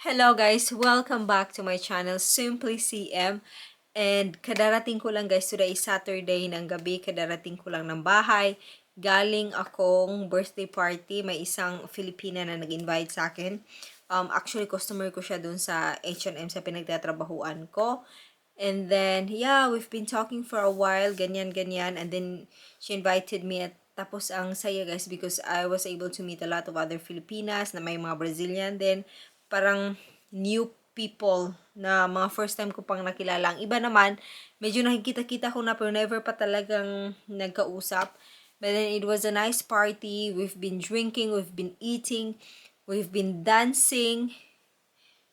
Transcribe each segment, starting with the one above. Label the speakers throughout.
Speaker 1: Hello guys! Welcome back to my channel, Simply CM. And kadarating ko lang guys, today is Saturday ng gabi, kadarating ko lang ng bahay. Galing akong birthday party, may isang Filipina na nag-invite sa akin. Actually, customer ko siya dun sa H&M sa pinagtatrabahuan ko. And then, yeah, we've been talking for a while, ganyan. And then, she invited me at tapos ang saya guys because I was able to meet a lot of other Filipinas na may mga Brazilian din. Parang new people na mga first time ko pang nakilala. Ang iba naman, medyo nakikita-kita ko na pero never pa talagang nagkausap. But then it was a nice party. We've been drinking, we've been eating, we've been dancing.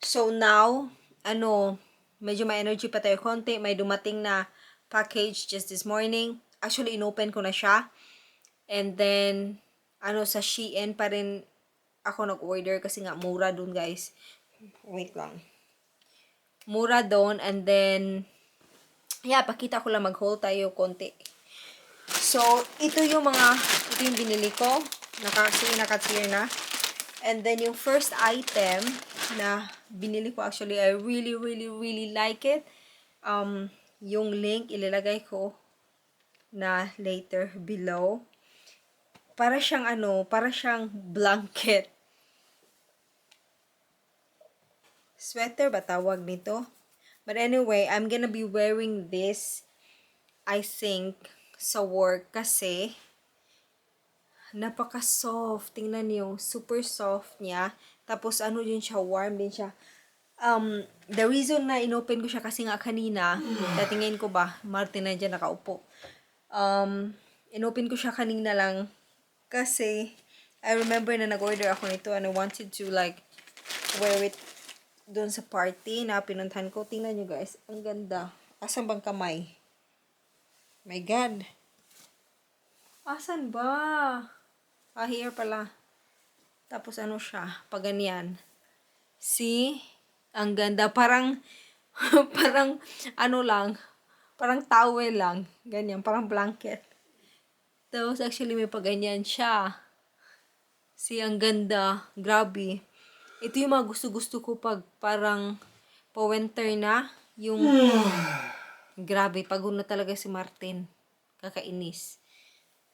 Speaker 1: So now, medyo may energy pa tayo konti. May dumating na package just this morning. Actually, inopen ko na siya. And then, sa Shein pa rin ako nag-order kasi nga mura dun guys. Wait lang. Mura doon. And then, yeah, pakita ko lang mag-haul tayo konti. So, ito yung binili ko. Naka-clear na. And then, yung first item na binili ko, actually, I really like it. Yung link, ilalagay ko na later below. Para siyang blanket. Sweater ba tawag nito? But anyway, I'm gonna be wearing this, I think, sa work kasi napaka-soft. Tingnan niyo, super soft niya. Tapos din siya, warm din siya. The reason na inopen ko siya kasi nga kanina, tatingin ko ba, Martin na dyan nakaupo. Inopen ko siya kanina lang kasi I remember na nag-order ako nito and I wanted to like wear it doon sa party na pinuntahan ko. Tingnan nyo guys, ang ganda. Asan bang kamay? My God. Asan ba? Here pala. Tapos siya, paganyan. See? Ang ganda. Parang, parang towel lang. Ganyan, parang blanket. Tapos actually may paganyan siya. See, ang ganda. Grabe. Ito yung mga gusto-gusto ko pag parang pa-winter na. Yung grabe, pagod na talaga si Martin. Kakainis.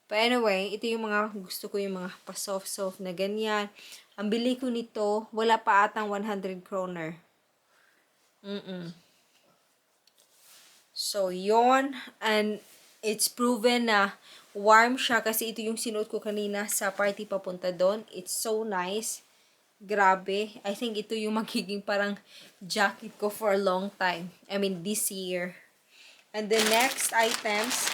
Speaker 1: But anyway, ito yung mga gusto ko, yung mga pa-soft-soft na ganyan. Ang bili ko nito, wala pa atang 100 kroner. So, yon. And it's proven na warm siya kasi ito yung sinuot ko kanina sa party papunta doon. It's so nice. Grabe. I think ito yung magiging parang jacket ko for a long time. I mean, this year. And the next items,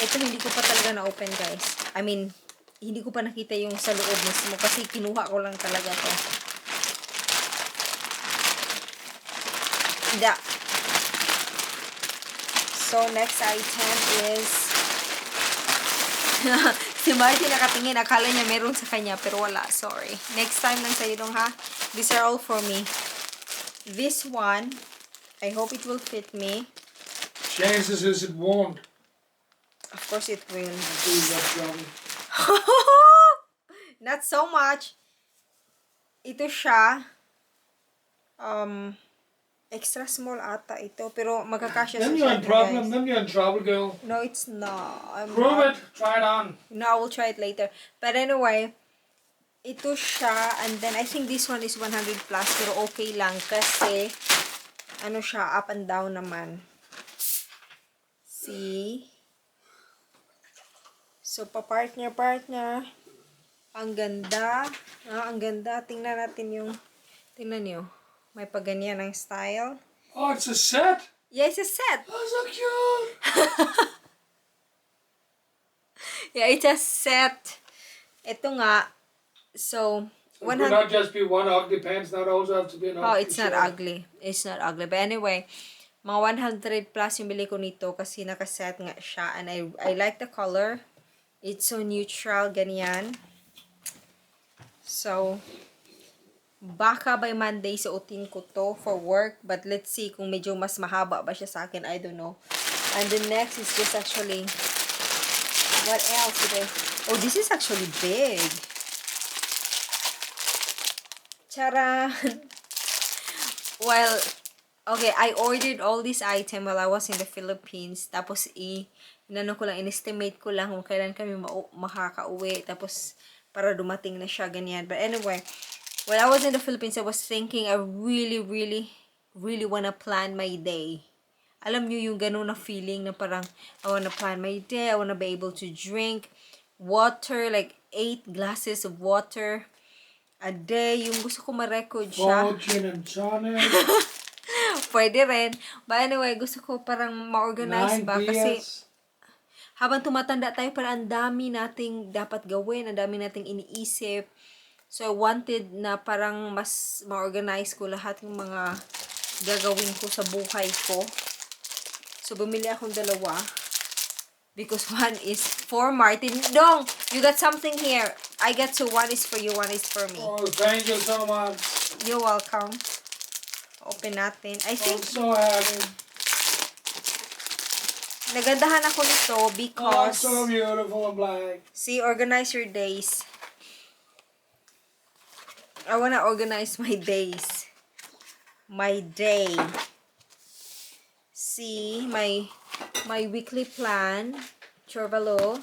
Speaker 1: ito hindi ko pa talaga na-open guys. I mean, hindi ko pa nakita yung sa loob mismo kasi kinuha ko lang talaga to. So, next item is si Marty nakatingin, akala niya meron sa kanya, pero wala, sorry. Next time lang sa'yo dong ha. These are all for me. This one, I hope it will fit me.
Speaker 2: Chances is it won't.
Speaker 1: Of course it will.
Speaker 2: That
Speaker 1: Not so much. Ito siya. Extra small ata ito, pero magkakasya sa
Speaker 2: Then you're in
Speaker 1: guys.
Speaker 2: problem. Then you're in trouble, girl.
Speaker 1: No, it's not.
Speaker 2: Prove it. Try it on.
Speaker 1: No, I will try it later. But anyway, ito siya. And then, I think this one is 100 plus. Pero okay lang. Kasi, siya, up and down naman. See? So, pa-partner. Ang ganda. Ang ganda. Tingnan natin yung, tingnan nyo. May paganyan ang style.
Speaker 2: Oh, it's a set.
Speaker 1: Yeah, it's a set.
Speaker 2: Oh, so cute.
Speaker 1: Yeah, it's a set. Ito nga. So,
Speaker 2: It would not just be one ugly pants. Not also have to be an ugly.
Speaker 1: Oh, it's not
Speaker 2: shirt.
Speaker 1: ugly. It's not ugly. But anyway, mga 100 plus yung bili ko nito kasi nakaset nga siya. And I like the color. It's so neutral, ganyan. So, baka by Monday suotin ko to for work. But let's see kung medyo mas mahaba ba siya sa akin. I don't know. And the next is just actually, what else today? Oh, this is actually big. Charan! Well, okay, I ordered all these item while I was in the Philippines. Tapos, inano ko lang, in-estimate ko lang kung kailan kami makakauwi. Tapos, para dumating na siya, ganyan. But anyway, when I was in the Philippines, I was thinking, I really, really, really wanna plan my day. Alam nyo yung ganun na feeling na parang, I wanna plan my day, I wanna be able to drink water, like 8 glasses of water a day. Yung gusto ko ma-record siya.
Speaker 2: Gin and tonic.
Speaker 1: Pwede rin. But anyway, gusto ko parang ma-organize
Speaker 2: 9
Speaker 1: ba? Kasi
Speaker 2: beers.
Speaker 1: habang tumatanda tayo, parang ang dami nating dapat gawin, ang dami nating iniisip. So, I wanted na parang mas ma-organize ko lahat ng mga gagawin ko sa buhay ko. So, bumili akong dalawa. Because one is for Martin. Dong, you got something here. I got two. One is for you, one is for me.
Speaker 2: Oh, thank you so much.
Speaker 1: You're welcome. Open natin. I
Speaker 2: I'm
Speaker 1: think
Speaker 2: so happy.
Speaker 1: nagandahan ako nito
Speaker 2: Oh,
Speaker 1: because
Speaker 2: so beautiful and black.
Speaker 1: see, organize your days. I wanna organize my days. My day. See, my weekly plan. Chorvalo.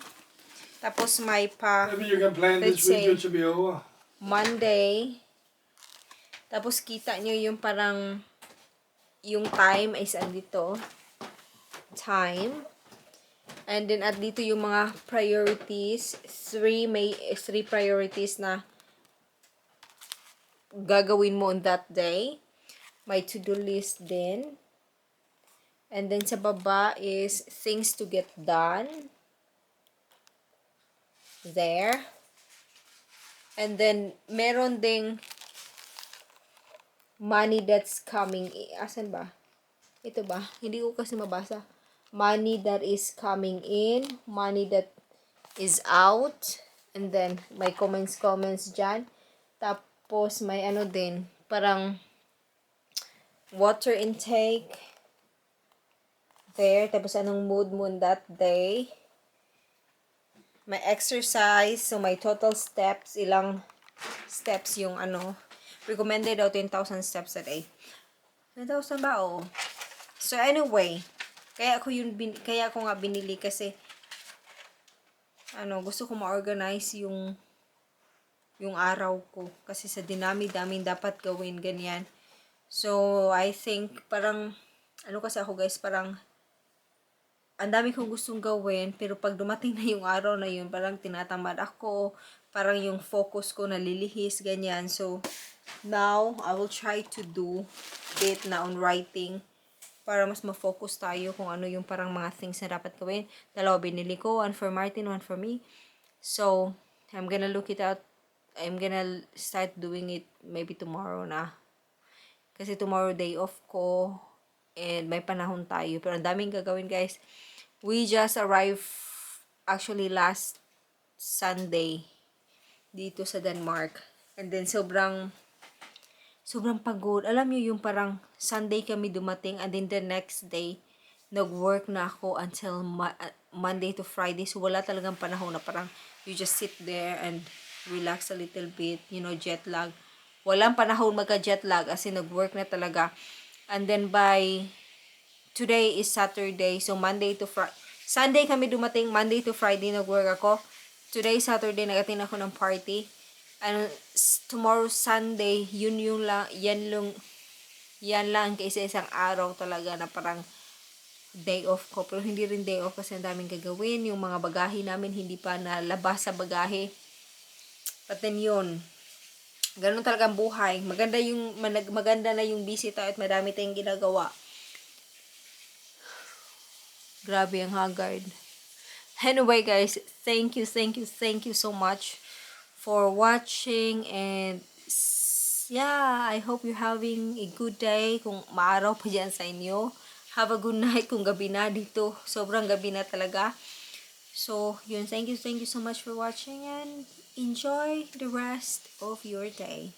Speaker 1: Tapos may pa
Speaker 2: Maybe you can plan
Speaker 1: let's
Speaker 2: this video
Speaker 1: say,
Speaker 2: to be over.
Speaker 1: Monday. Tapos kita nyo yung parang yung time ay saan dito. Time. And then at dito yung mga priorities. May 3 priorities na gagawin mo on that day. May to-do list din. And then sa baba is things to get done. There. And then meron ding money that's coming in. Asan ba? Ito ba? Hindi ko kasi mabasa. Money that is coming in. Money that is out. And then, may comments dyan. Tapos, may ano din. Parang, water intake. There. Tapos, anong mood mo on that day. May exercise. So, may total steps. Ilang steps yung ano. Recommended daw 10,000 steps a day. 10,000 ba? Oo. So, anyway, kaya ako nga binili kasi gusto ko ma-organize yung araw ko kasi sa dinami-daming dapat gawin ganyan. So, I think parang kasi ako guys, parang ang dami kong gustong gawin pero pag dumating na yung araw na yun, parang tinatamad ako, parang yung focus ko nalilihis ganyan. So, now I will try to do it na on writing para mas ma-focus tayo kung ano yung parang mga things na dapat gawin. Dalawa binili ko, one for Martin, one for me. So, I'm gonna look it out. I'm gonna start doing it maybe tomorrow na. Kasi tomorrow day off ko and may panahon tayo. Pero ang daming gagawin guys. We just arrived actually last Sunday dito sa Denmark. And then sobrang pagod. Alam niyo yung parang Sunday kami dumating and then the next day, nag-work na ako until Monday to Friday. So, wala talagang panahon na parang you just sit there and relax a little bit. Jet lag. Walang panahon magka-jet lag kasi nag-work na talaga. And then today is Saturday. So, Sunday kami dumating. Monday to Friday nag-work ako. Today, Saturday, nag-attend ako ng party. Tomorrow Sunday, yan lang kaysa isang araw talaga na parang day off ko. Pero hindi rin day off kasi ang daming gagawin. Yung mga bagahe namin hindi pa nalabas sa bagahe. But then yun, ganun talaga ang buhay. Maganda na yung busy tayo at madami tayong ginagawa. Grabe ang haggard. Anyway guys, thank you so much for watching and yeah, I hope you're having a good day kung maaraw pa dyan sa inyo. Have a good night kung gabi na dito. Sobrang gabi na talaga. So, yun, thank you so much for watching and enjoy the rest of your day.